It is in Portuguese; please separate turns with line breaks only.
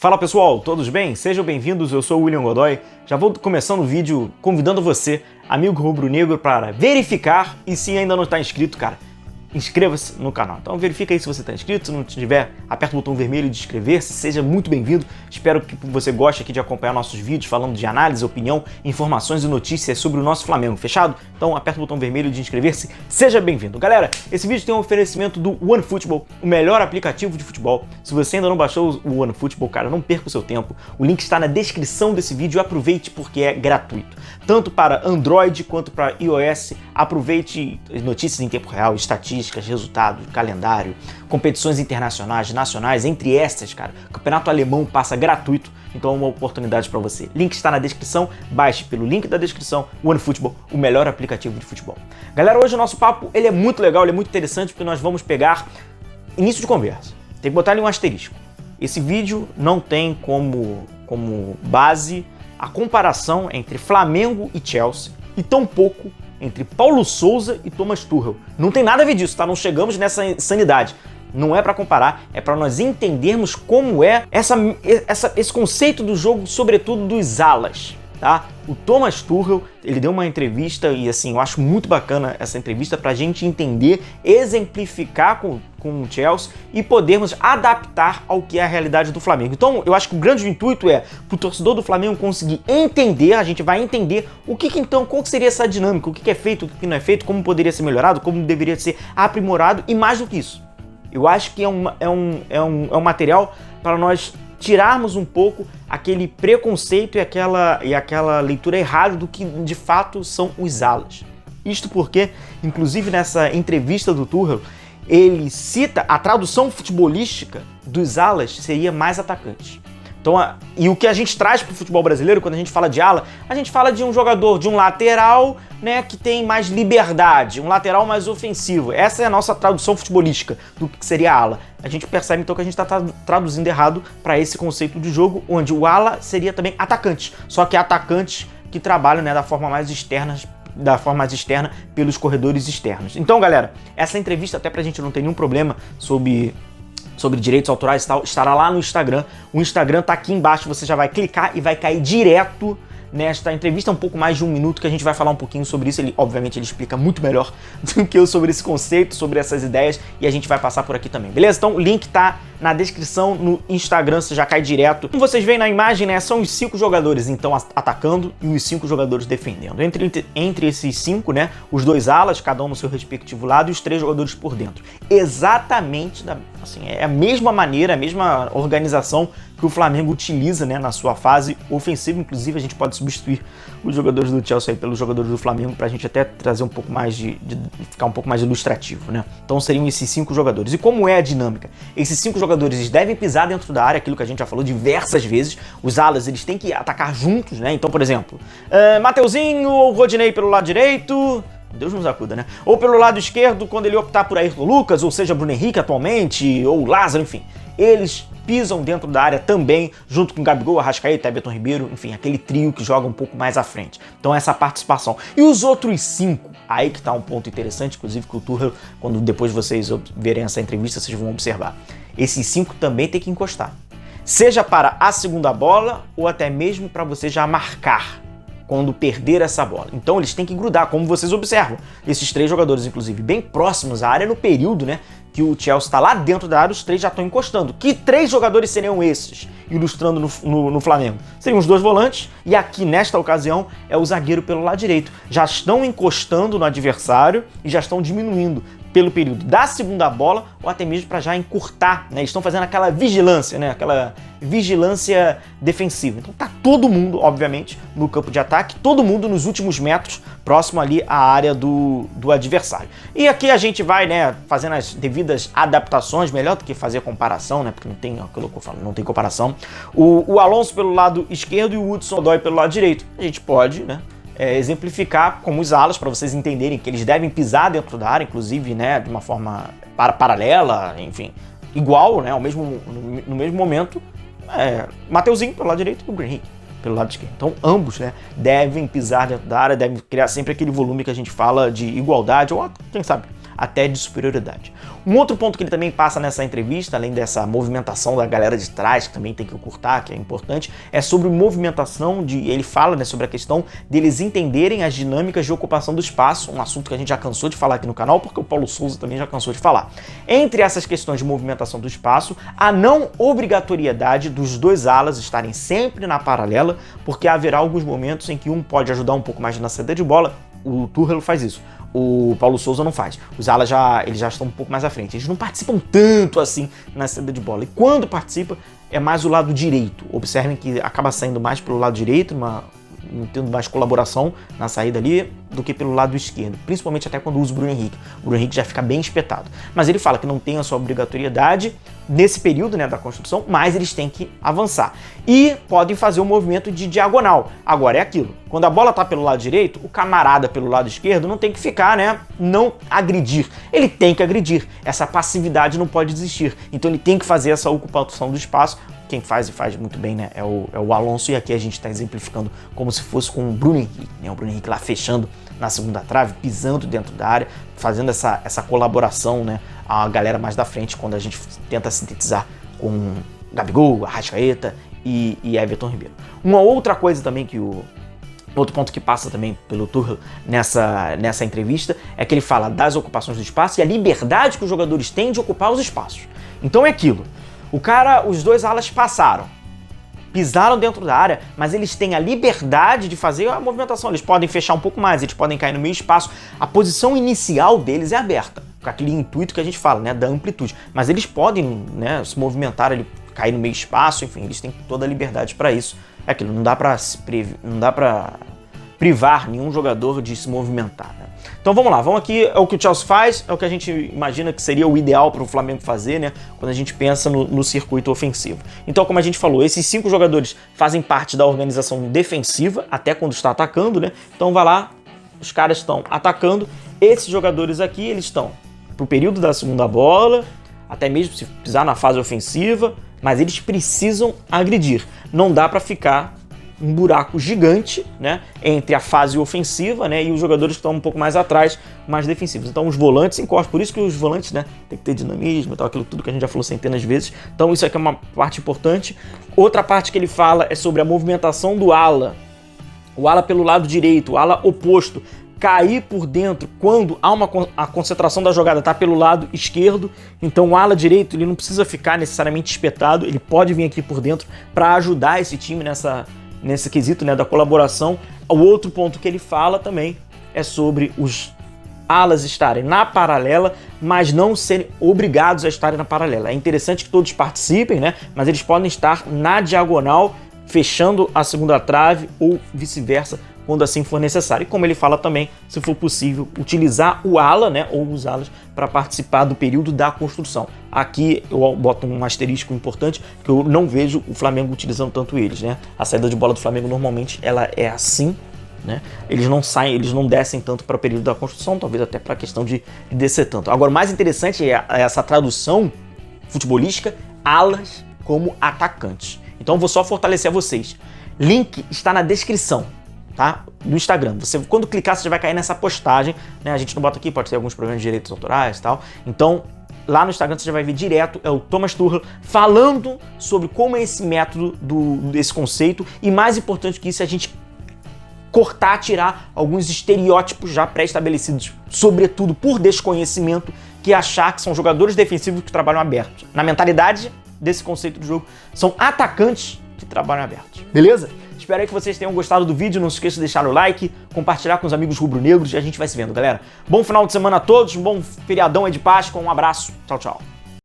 Fala pessoal, todos bem? Sejam bem-vindos, eu sou o William Godoy. Já vou começando o vídeo convidando você, amigo rubro-negro, para verificar e se ainda não está inscrito, cara, inscreva-se no canal. Então verifica aí se você está inscrito, se não tiver, aperta o botão vermelho de inscrever-se, seja muito bem-vindo. Espero que você goste aqui de acompanhar nossos vídeos falando de análise, opinião, informações e notícias sobre o nosso Flamengo, fechado? Então aperta o botão vermelho de inscrever-se, seja bem-vindo. Galera, esse vídeo tem um oferecimento do OneFootball, o melhor aplicativo de futebol. Se você ainda não baixou o OneFootball, cara, não perca o seu tempo. O link está na descrição desse vídeo, aproveite porque é gratuito. Tanto para Android quanto para iOS, aproveite notícias em tempo real, estatísticas, resultados, calendário, competições internacionais, nacionais, entre estas, cara. O campeonato alemão passa gratuito, então é uma oportunidade para você. Link está na descrição, baixe pelo link da descrição, OneFootball, o melhor aplicativo de futebol. Galera, hoje o nosso papo ele é muito legal, ele é muito interessante porque nós vamos pegar início de conversa. Tem que botar ali um asterisco. Esse vídeo não tem como base a comparação entre Flamengo e Chelsea e tampouco entre Paulo Sousa e Thomas Tuchel. Não tem nada a ver disso, tá? Não chegamos nessa insanidade. Não é para comparar, é para nós entendermos como é esse conceito do jogo, sobretudo dos alas, tá? O Thomas Tuchel, ele deu uma entrevista e assim, eu acho muito bacana essa entrevista pra gente entender, exemplificar com o Chelsea e podermos adaptar ao que é a realidade do Flamengo. Então, eu acho que o grande intuito é pro torcedor do Flamengo conseguir entender, a gente vai entender o que então, qual seria essa dinâmica, o que é feito, o que não é feito, como poderia ser melhorado, como deveria ser aprimorado e mais do que isso. Eu acho que é um material para nós tirarmos um pouco aquele preconceito e aquela leitura errada do que de fato são os alas. Isto porque, inclusive nessa entrevista do Tuchel, ele cita a tradução futebolística dos alas seria mais atacante. Então, e o que a gente traz para o futebol brasileiro, quando a gente fala de ala, a gente fala de um jogador, de um lateral, né, que tem mais liberdade, um lateral mais ofensivo. Essa é a nossa tradução futebolística do que seria a ala. A gente percebe então que a gente está traduzindo errado para esse conceito de jogo, onde o ala seria também atacante, só que atacantes que trabalham, né, da forma mais externa pelos corredores externos. Então, galera, essa entrevista, até pra gente não ter nenhum problema sobre direitos autorais e tal, estará lá no Instagram. O Instagram tá aqui embaixo, você já vai clicar e vai cair direto nesta entrevista, um pouco mais de 1 minuto, que a gente vai falar um pouquinho sobre isso. Obviamente, ele explica muito melhor do que eu sobre esse conceito, sobre essas ideias, e a gente vai passar por aqui também, beleza? Então, o link tá na descrição, no Instagram, você já cai direto. Como vocês veem na imagem, né, são os 5 jogadores, então, atacando e os 5 jogadores defendendo. Entre esses 5, né, os 2 alas, cada um no seu respectivo lado, e os 3 jogadores por dentro. Exatamente, assim, é a mesma maneira, a mesma organização que o Flamengo utiliza, né, na sua fase ofensiva. Inclusive, a gente pode substituir os jogadores do Chelsea pelos jogadores do Flamengo pra gente até trazer um pouco mais ficar um pouco mais ilustrativo, né? Então seriam esses 5 jogadores. E como é a dinâmica? Esses 5 jogadores eles devem pisar dentro da área, aquilo que a gente já falou diversas vezes. Os alas, eles têm que atacar juntos, né? Então, por exemplo, Mateuzinho ou Rodinei pelo lado direito, Deus nos acuda, né? Ou pelo lado esquerdo, quando ele optar por Ayrton Lucas, ou seja, Bruno Henrique atualmente, ou Lázaro, enfim. Eles pisam dentro da área também, junto com Gabigol, Arrascaeta, Everton Ribeiro, enfim, aquele trio que joga um pouco mais à frente. Então essa participação. E os outros 5, aí que tá um ponto interessante, inclusive que o Tuchel, quando depois vocês verem essa entrevista, vocês vão observar. Esses 5 também tem que encostar. Seja para a segunda bola, ou até mesmo para você já marcar quando perder essa bola. Então eles têm que grudar, como vocês observam. Esses 3 jogadores, inclusive, bem próximos à área no período, né, que o Chelsea está lá dentro da área, os 3 já estão encostando. Que 3 jogadores seriam esses, ilustrando no Flamengo? Seriam os 2 volantes, e aqui, nesta ocasião, é o zagueiro pelo lado direito. Já estão encostando no adversário e já estão diminuindo pelo período da segunda bola, ou até mesmo para já encurtar, né? Estão fazendo aquela vigilância, né? Aquela vigilância defensiva. Então tá todo mundo, obviamente, no campo de ataque, todo mundo nos últimos metros, próximo ali à área do adversário. E aqui a gente vai, né, fazendo as devidas adaptações, melhor do que fazer comparação, né? Porque não tem, aquilo que eu falo, não tem comparação. O Alonso pelo lado esquerdo e o Hudson Odoi pelo lado direito. A gente pode, né, exemplificar como os alas, para vocês entenderem que eles devem pisar dentro da área, inclusive, né, de uma forma paralela, enfim, igual, né, no mesmo momento, Mateuzinho pelo lado direito e o Bruno Henrique pelo lado esquerdo. Então ambos, né, devem pisar dentro da área, devem criar sempre aquele volume que a gente fala de igualdade, ou quem sabe até de superioridade. Um outro ponto que ele também passa nessa entrevista, além dessa movimentação da galera de trás, que também tem que ocultar, que é importante, é sobre movimentação ele fala, né, sobre a questão deles entenderem as dinâmicas de ocupação do espaço, um assunto que a gente já cansou de falar aqui no canal, porque o Paulo Souza também já cansou de falar. Entre essas questões de movimentação do espaço, a não obrigatoriedade dos dois alas estarem sempre na paralela, porque haverá alguns momentos em que um pode ajudar um pouco mais na saída de bola. O Tuchel faz isso, o Paulo Souza não faz. Os alas eles já estão um pouco mais à frente, eles não participam tanto assim na saída de bola, e quando participa é mais o lado direito. Observem que acaba saindo mais pelo lado direito, tendo mais colaboração na saída ali do que pelo lado esquerdo, principalmente até quando usa o Bruno Henrique. O Bruno Henrique já fica bem espetado. Mas ele fala que não tem a sua obrigatoriedade nesse período, né, da construção, mas eles têm que avançar. E podem fazer um movimento de diagonal. Agora é aquilo, quando a bola está pelo lado direito, o camarada pelo lado esquerdo não tem que ficar, né, não agredir. Ele tem que agredir. Essa passividade não pode existir. Então ele tem que fazer essa ocupação do espaço. Quem faz e faz muito bem, né, é o Alonso, e aqui a gente está exemplificando como se fosse com o Bruno Henrique, né, o Bruno Henrique lá fechando na segunda trave, pisando dentro da área, fazendo essa colaboração, né, a galera mais da frente, quando a gente tenta sintetizar com Gabigol, Arrascaeta e Everton Ribeiro. Uma outra coisa também outro ponto que passa também pelo Tuchel nessa entrevista é que ele fala das ocupações do espaço e a liberdade que os jogadores têm de ocupar os espaços. Então é aquilo. Os dois alas passaram, pisaram dentro da área, mas eles têm a liberdade de fazer a movimentação. Eles podem fechar um pouco mais, eles podem cair no meio espaço. A posição inicial deles é aberta, com aquele intuito que a gente fala, né, da amplitude. Mas eles podem, né, se movimentar, cair no meio espaço, enfim, eles têm toda a liberdade para isso. É aquilo, não dá para privar nenhum jogador de se movimentar, né? Então vamos lá, vamos aqui, é o que o Chelsea faz, é o que a gente imagina que seria o ideal para o Flamengo fazer, né, quando a gente pensa no circuito ofensivo. Então, como a gente falou, esses 5 jogadores fazem parte da organização defensiva, até quando está atacando, né? Então vai lá, os caras estão atacando, esses jogadores aqui, eles estão pro período da segunda bola, até mesmo se pisar na fase ofensiva, mas eles precisam agredir. Não dá para ficar um buraco gigante, né, entre a fase ofensiva, né, e os jogadores que estão um pouco mais atrás, mais defensivos. Então os volantes encostam, por isso que os volantes, né, tem que ter dinamismo e tal, aquilo tudo que a gente já falou centenas de vezes. Então isso aqui é uma parte importante. Outra parte que ele fala é sobre a movimentação do ala. O ala pelo lado direito, o ala oposto, cair por dentro quando a concentração da jogada está pelo lado esquerdo. Então o ala direito ele não precisa ficar necessariamente espetado, ele pode vir aqui por dentro para ajudar esse time nesse quesito, né, da colaboração. O outro ponto que ele fala também é sobre os alas estarem na paralela, mas não serem obrigados a estarem na paralela. É interessante que todos participem, né, mas eles podem estar na diagonal, fechando a segunda trave ou vice-versa, quando assim for necessário. E como ele fala também, se for possível, utilizar o ala, né, ou os alas para participar do período da construção. Aqui eu boto um asterisco importante, que eu não vejo o Flamengo utilizando tanto eles, né? A saída de bola do Flamengo normalmente ela é assim, né? Eles não saem, eles não descem tanto para o período da construção, talvez até para a questão de descer tanto. Agora, o mais interessante é essa tradução futebolística, alas como atacantes. Então, eu vou só fortalecer a vocês. Link está na descrição, tá? Do Instagram. Você, quando clicar, você já vai cair nessa postagem, né? A gente não bota aqui, pode ter alguns problemas de direitos autorais e tal. Então, lá no Instagram você já vai ver direto, é o Thomas Tuchel falando sobre como é esse método desse conceito, e mais importante que isso é a gente cortar, tirar alguns estereótipos já pré-estabelecidos, sobretudo por desconhecimento, que achar que são jogadores defensivos que trabalham abertos. Na mentalidade desse conceito do jogo, são atacantes que trabalham abertos. Beleza? Espero aí que vocês tenham gostado do vídeo. Não se esqueça de deixar o like, compartilhar com os amigos rubro-negros e a gente vai se vendo, galera. Bom final de semana a todos, um bom feriadão aí de Páscoa, um abraço, tchau, tchau.